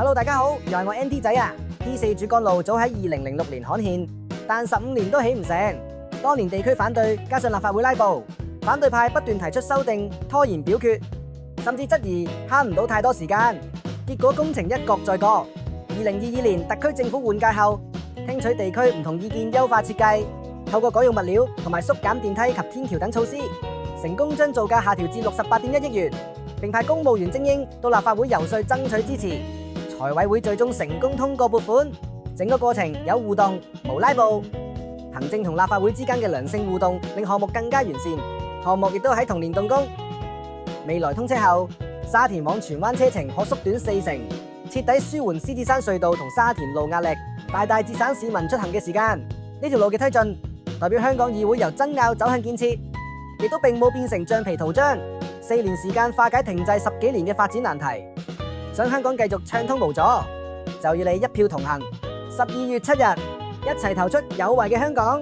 Hello， 大家好，又係我 NT 仔啊。T4 主幹路早喺2006年刊憲，但15年都起唔成。當年地區反對，加上立法會拉布，反對派不斷提出修訂，拖延表決，甚至質疑慳唔到太多時間。結果工程一擱再擱。2022年特區政府換屆後，聽取地區唔同意見，優化設計，透過改用物料同埋縮減電梯及天橋等措施，成功將造價下調至68.1億元，並派公務員精英到立法會游說爭取支持。財委會最終成功通過撥款，整個過程有互動，無拉布。行政同立法會之間嘅良性互動，令項目更加完善。項目亦都喺同年動工。未來通車後，沙田往荃灣車程可縮短40%，徹底舒緩獅子山隧道同沙田路壓力，大大節省市民出行嘅時間。呢條路嘅推進，代表香港議會由爭拗走向建設，亦都並冇變成橡皮圖章。4年時間化解停滯10幾年嘅發展難題，想香港繼續暢通無阻，就要你一票同行。12月7日，一齊投出有為嘅香港。